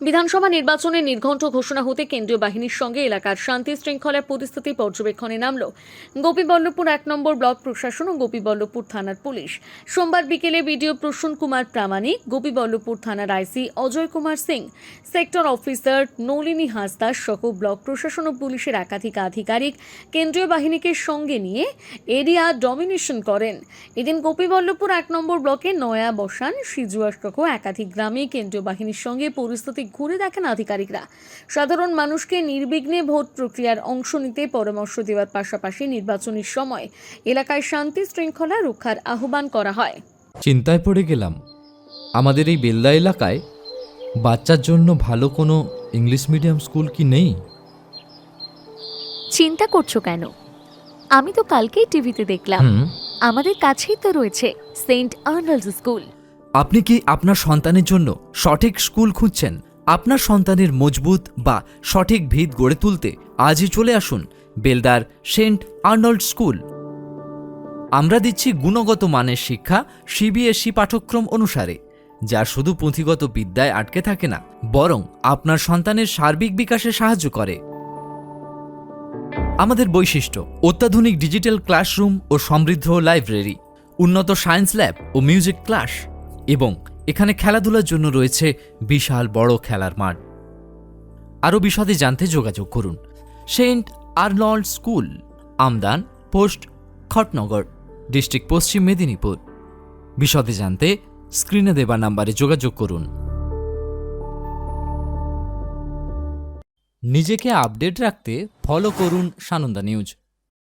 বিধানসভা নির্বাচনে নির্ঘণ্ট ঘোষণা হতে কেন্দ্রীয় বাহিনীর সঙ্গে এলাকার শান্তি শৃঙ্খলার পরিস্থিতি পর্যবেক্ষণে নামল গোপীবল্লভপুর ১ নম্বর ব্লক প্রশাসন ও গোপীবল্লভপুর থানার পুলিশ। সোমবার বিকেলে বিডিও প্রসূন কুমার প্রামাণিক, গোপীবল্লভপুর থানার আইসি অজয় কুমার সিং, সেক্টর অফিসার নলিনী হাসদার সহ ব্লক প্রশাসন ও পুলিশের একাধিক আধিকারিক কেন্দ্রীয় বাহিনীকে সঙ্গে নিয়ে এরিয়া ডমিনেশন করেন। এদিন গোপীবল্লভপুর ১ নম্বর ব্লকে নয়া বসান, সিজুয়া সহ একাধিক গ্রামে কেন্দ্রীয় বাহিনীর সঙ্গে পরিস্থিতি ঘুরে দেখেন আধিকারিকরা। সাধারণ মানুষকে নির্বিঘ্নে ভোট প্রক্রিয়ার অংশ নিতে পরামর্শ দেওয়ার পাশাপাশি নির্বাচনের সময় এলাকায় শান্তি শৃঙ্খলা রক্ষার আহ্বান করা হয়। চিন্তায় পড়ে গেলাম, আমাদের এই বেলদা এলাকায় বাচ্চার জন্য ভালো কোনো ইংলিশ মিডিয়াম স্কুল কি নেই? চিন্তা করছো কেন? আমি তো কালকেই টিভিতে দেখলাম, আমাদের কাছেই তো রয়েছে সেন্ট আর্নল্ডস স্কুল। আপনি কি আপনার সন্তানের জন্য সঠিক স্কুল খুঁজছেন? আপনার সন্তানের মজবুত বা সঠিক ভিত গড়ে তুলতে আজই চলে আসুন বেলদার সেন্ট আর্নল্ড স্কুল। আমরা দিচ্ছি গুণগত মানের শিক্ষা সিবিএসই পাঠ্যক্রম অনুসারে, যা শুধু পুঁথিগত বিদ্যায় আটকে থাকে না, বরং আপনার সন্তানের সার্বিক বিকাশে সাহায্য করে। আমাদের বৈশিষ্ট্য: অত্যাধুনিক ডিজিটাল ক্লাসরুম ও সমৃদ্ধ লাইব্রেরি, উন্নত সায়েন্স ল্যাব ও মিউজিক ক্লাস, এবং এখানে খেলাধুলার জন্য রয়েছে বিশাল বড় খেলার মাঠ। আরও বিশদে জানতে যোগাযোগ করুন Saint Arnold School, Amdan post, Khatnagar, district Paschim Medinipur. বিশদে জানতে স্ক্রিনে দেওয়া নাম্বারে যোগাযোগ করুন। নিজেকে আপডেট রাখতে ফলো করুন সানন্দা নিউজ।